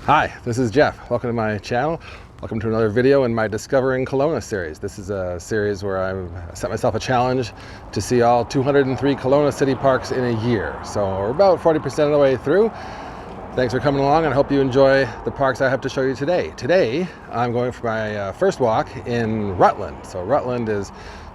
Hi, this is Jeff. Welcome to my channel. Welcome to another video in my Discovering Kelowna series. This is a series where I've set myself a challenge to see all 203 Kelowna city parks in a year. So we're about 40% of the way through. Thanks for coming along, and I hope you enjoy the parks I have to show you today. Today, I'm going for my first walk in Rutland. So Rutland is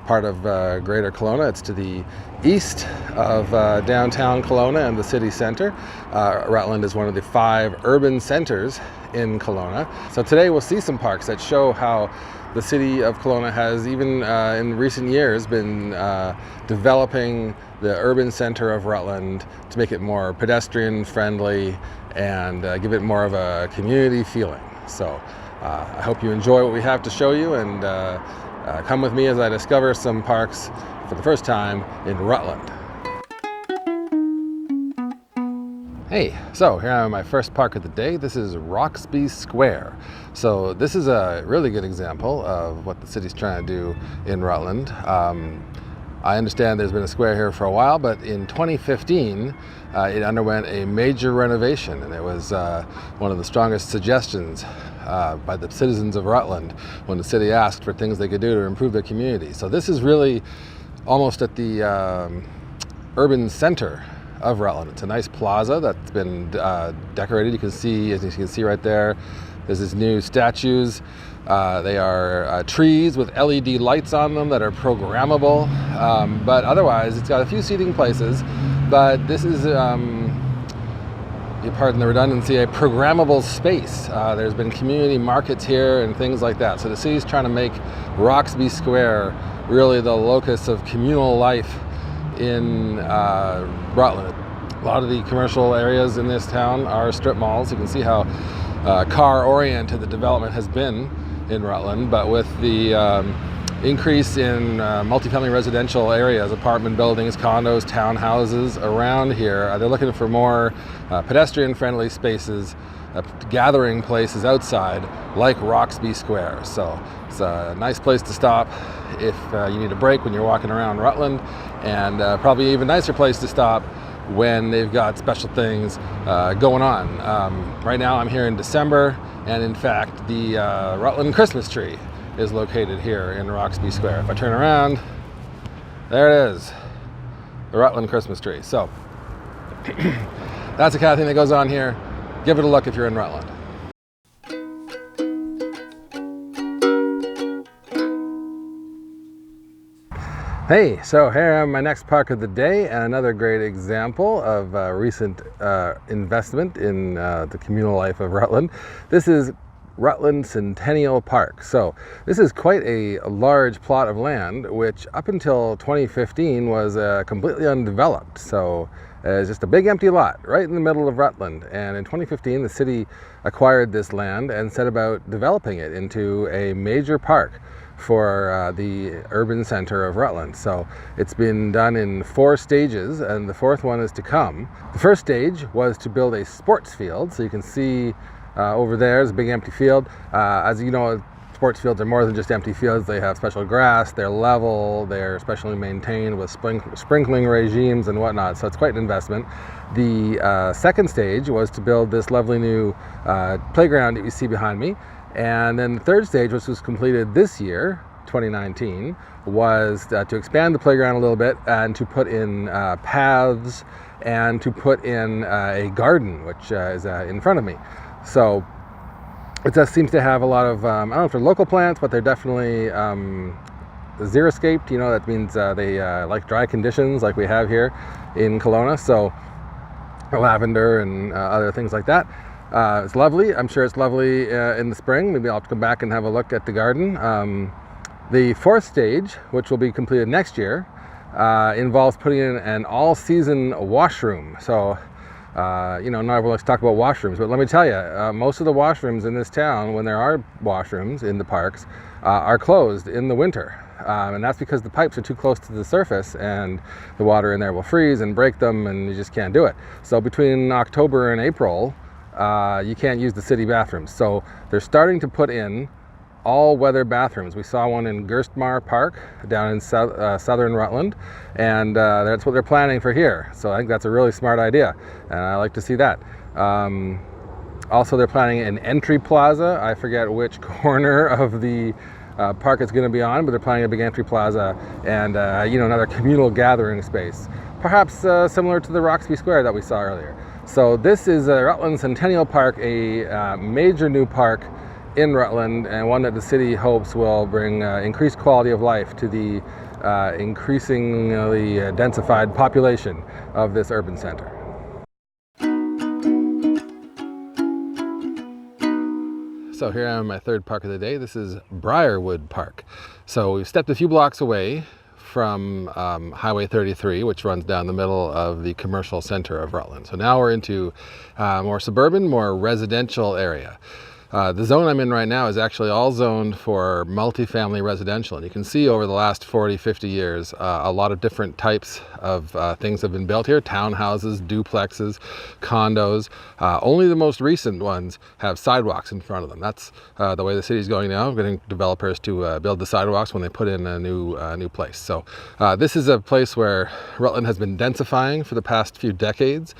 part of Greater Kelowna. It's to the east of downtown Kelowna and the city center. Rutland is one of the 5 urban centers in Kelowna. So today we'll see some parks that show how the city of Kelowna has, even in recent years, been developing the urban center of Rutland to make it more pedestrian friendly and give it more of a community feeling. So I hope you enjoy what we have to show you, and come with me as I discover some parks for the first time in Rutland. Hey, so here I am, my first park of the day. This is Roxby Square. So this is a really good example of what the city's trying to do in Rutland. I understand there's been a square here for a while, but in 2015 it underwent a major renovation, and it was one of the strongest suggestions by the citizens of Rutland when the city asked for things they could do to improve their community. So this is really almost at the urban center of Rutland. It's a nice plaza that's been decorated. You can see, as you can see right there, there's these new statues. They are trees with LED lights on them that are programmable, but otherwise it's got a few seating places. But this is, pardon the redundancy, a programmable space. There's been community markets here and things like that. So the city's trying to make Roxby Square really the locus of communal life in Rutland. A lot of the commercial areas in this town are strip malls. You can see how car-oriented the development has been in Rutland, but with the increase in multifamily residential areas, apartment buildings, condos, townhouses around here, they're looking for more pedestrian-friendly spaces, gathering places outside, like Roxby Square. So it's a nice place to stop if you need a break when you're walking around Rutland, and probably even nicer place to stop when they've got special things going on. Right now I'm here in December, and in fact the Rutland Christmas tree is located here in Roxby Square. If I turn around, there it is, the Rutland Christmas tree. So that's the kind of thing that goes on here. Give it a look if you're in Rutland. Hey, so here I am, my next park of the day, and another great example of recent investment in the communal life of Rutland. This is Rutland Centennial Park. So this is quite a large plot of land, which up until 2015 was completely undeveloped. So it's just a big empty lot right in the middle of Rutland. And in 2015, the city acquired this land and set about developing it into a major park for the urban center of Rutland. So it's been done in 4 stages, and the 4th one is to come. The first stage was to build a sports field. So you can see over there is a big empty field. As you know, sports fields are more than just empty fields. They have special grass, they're level, they're specially maintained with sprinkling regimes and whatnot. So it's quite an investment. The second stage was to build this lovely new playground that you see behind me. And then the third stage, which was completed this year, 2019, was to expand the playground a little bit and to put in paths and to put in a garden, which is in front of me. So it seems to have a lot of, I don't know if they're local plants, but they're definitely xeriscaped. You know, that means they like dry conditions like we have here in Kelowna. So lavender and other things like that. It's lovely. I'm sure it's lovely in the spring. Maybe I'll come back and have a look at the garden. The 4th stage, which will be completed next year, involves putting in an all-season washroom. So, you know, not everyone likes to talk about washrooms, but let me tell you, most of the washrooms in this town, when there are washrooms in the parks, are closed in the winter. And that's because the pipes are too close to the surface, and the water in there will freeze and break them, and you just can't do it. So between October and April, you can't use the city bathrooms. So they're starting to put in all-weather bathrooms. We saw one in Gerstmar Park down in southern Rutland, and that's what they're planning for here. So I think that's a really smart idea, and I like to see that. Also, they're planning an entry plaza. I forget which corner of the park it's going to be on, but they're planning a big entry plaza and another communal gathering space, perhaps similar to the Roxby Square that we saw earlier. So this is Rutland Centennial Park, a major new park in Rutland, and one that the city hopes will bring increased quality of life to the increasingly densified population of this urban center. So here I am, my third park of the day. This is Briarwood Park. So we've stepped a few blocks away from Highway 33, which runs down the middle of the commercial center of Rutland. So now we're into more suburban, more residential area. The zone I'm in right now is actually all zoned for multifamily residential. And you can see over the last 40, 50 years, a lot of different types of things have been built here. Townhouses, duplexes, condos. Only the most recent ones have sidewalks in front of them. That's the way the city's going now, getting developers to build the sidewalks when they put in a new place. So this is a place where Rutland has been densifying for the past few decades.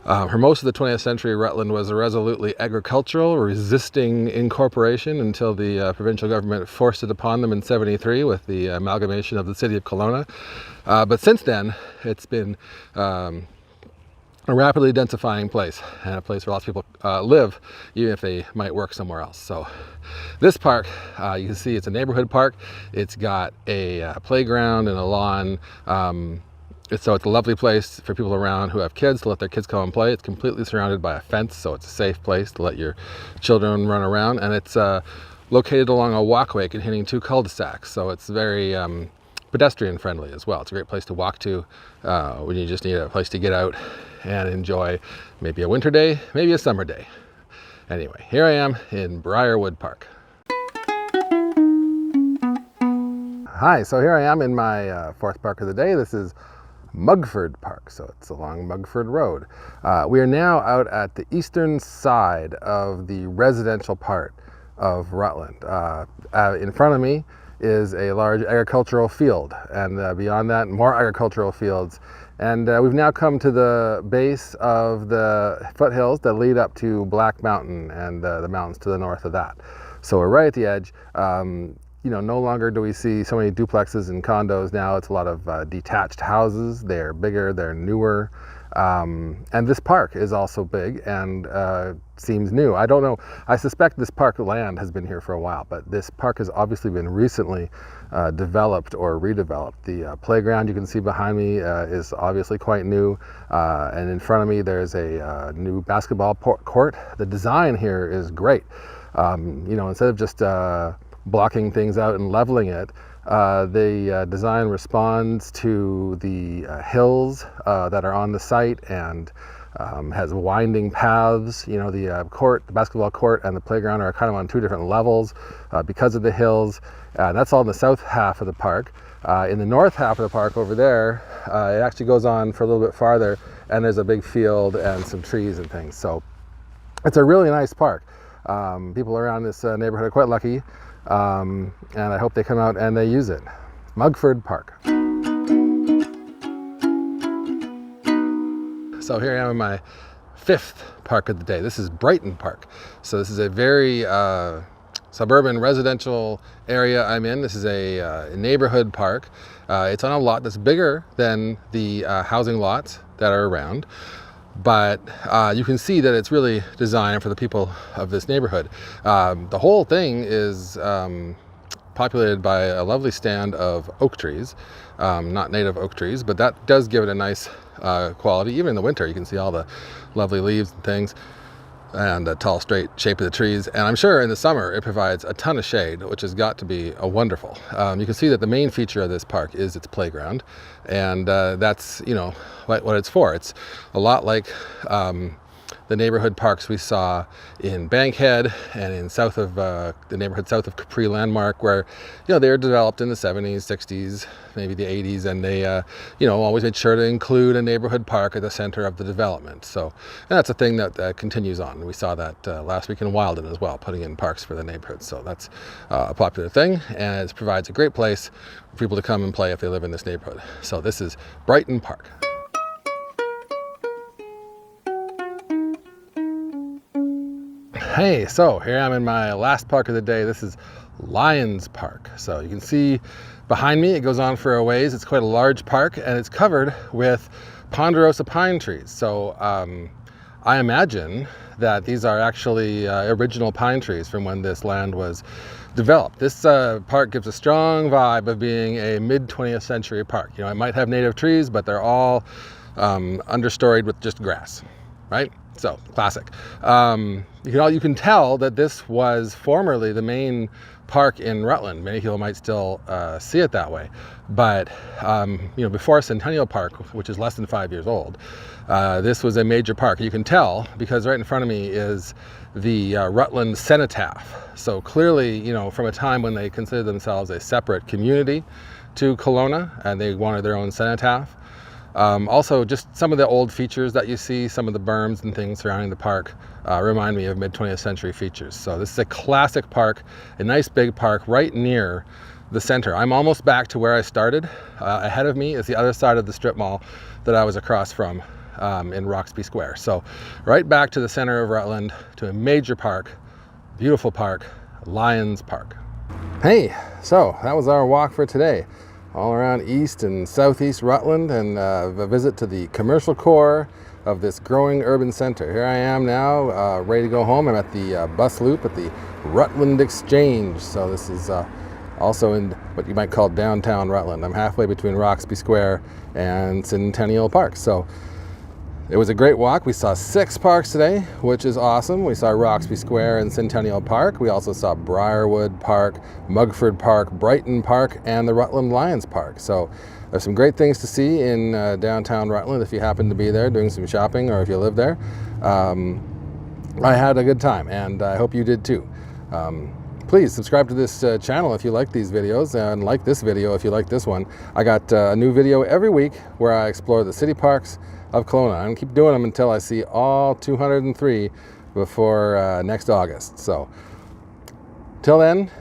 For most of the 20th century, Rutland was resolutely agricultural, resisting incorporation until the provincial government forced it upon them in '73 with the amalgamation of the city of Kelowna. But since then, it's been a rapidly densifying place, and a place where lots of people live, even if they might work somewhere else. So this park, you can see it's a neighborhood park. It's got a playground and a lawn. So it's a lovely place for people around who have kids to let their kids come and play. It's completely surrounded by a fence, so it's a safe place to let your children run around. And it's located along a walkway containing 2 cul-de-sacs, so it's very pedestrian friendly as well. It's a great place to walk to when you just need a place to get out and enjoy maybe a winter day, maybe a summer day. Anyway, here I am in Briarwood Park. Hi, so here I am in my fourth park of the day. This is Mugford Park, so it's along Mugford Road. We are now out at the eastern side of the residential part of Rutland. In front of me is a large agricultural field, and beyond that, more agricultural fields. And we've now come to the base of the foothills that lead up to Black Mountain and the mountains to the north of that. So we're right at the edge. No longer do we see so many duplexes and condos. Now it's a lot of detached houses. They're bigger, they're newer. And this park is also big and seems new. I don't know, I suspect this park land has been here for a while, but this park has obviously been recently developed or redeveloped. The playground you can see behind me is obviously quite new. And in front of me there's a new basketball court. The design here is great. Instead of just blocking things out and leveling it, the design responds to the hills that are on the site and has winding paths. The basketball court and the playground are kind of on 2 different levels because of the hills. That's all in the south half of the park. In the north half of the park over there, it actually goes on for a little bit farther, and there's a big field and some trees and things. So it's a really nice park. People around this neighborhood are quite lucky. And I hope they come out and they use it. Mugford Park. So here I am in my 5th park of the day. This is Brighton Park. So this is a very suburban residential area I'm in. This is a neighborhood park. It's on a lot that's bigger than the housing lots that are around. But you can see that it's really designed for the people of this neighborhood. The whole thing is populated by a lovely stand of oak trees, not native oak trees, but that does give it a nice quality. Even in the winter, you can see all the lovely leaves and things, and the tall, straight shape of the trees. And I'm sure in the summer it provides a ton of shade, which has got to be wonderful. You can see that the main feature of this park is its playground, and that's what it's for. It's a lot like the neighborhood parks we saw in Bankhead and in the neighborhood south of Capri Landmark, where they were developed in the 70s, 60s, maybe the 80s, and they always made sure to include a neighborhood park at the center of the development. So, and that's a thing that continues on. We saw that last week in Wilden as well, putting in parks for the neighborhood. So that's a popular thing, and it provides a great place for people to come and play if they live in this neighborhood. So this is Brighton Park. Hey, so here I am in my last park of the day. This is Lions Park. So you can see behind me, it goes on for a ways. It's quite a large park and it's covered with ponderosa pine trees. So I imagine that these are actually original pine trees from when this land was developed. This park gives a strong vibe of being a mid-20th century park. You know, it might have native trees, but they're all understoried with just grass, right? So classic. You can tell that this was formerly the main park in Rutland. Many people might still see it that way, but before Centennial Park, which is less than 5 years old, this was a major park. You can tell because right in front of me is the Rutland Cenotaph. So clearly, from a time when they considered themselves a separate community to Kelowna, and they wanted their own cenotaph. Also, just some of the old features that you see, some of the berms and things surrounding the park remind me of mid-20th century features. So this is a classic park, a nice big park right near the center. I'm almost back to where I started. Ahead of me is the other side of the strip mall that I was across from in Roxby Square. So right back to the center of Rutland, to a major park, beautiful park, Lions Park. Hey, so that was our walk for today. All around east and southeast Rutland, and a visit to the commercial core of this growing urban center. Here I am now, ready to go home. I'm at the bus loop at the Rutland Exchange. So this is also in what you might call downtown Rutland. I'm halfway between Roxby Square and Centennial Park. So it was a great walk. We saw 6 parks today, which is awesome. We saw Roxby Square and Centennial Park. We also saw Briarwood Park, Mugford Park, Brighton Park, and the Rutland Lions Park. So there's some great things to see in downtown Rutland if you happen to be there doing some shopping, or if you live there. I had a good time, and I hope you did too. Please subscribe to this channel if you like these videos, and like this video if you like this one. I got a new video every week where I explore the city parks of Kelowna. I'm going to keep doing them until I see all 203 before next August. So till then,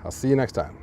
I'll see you next time.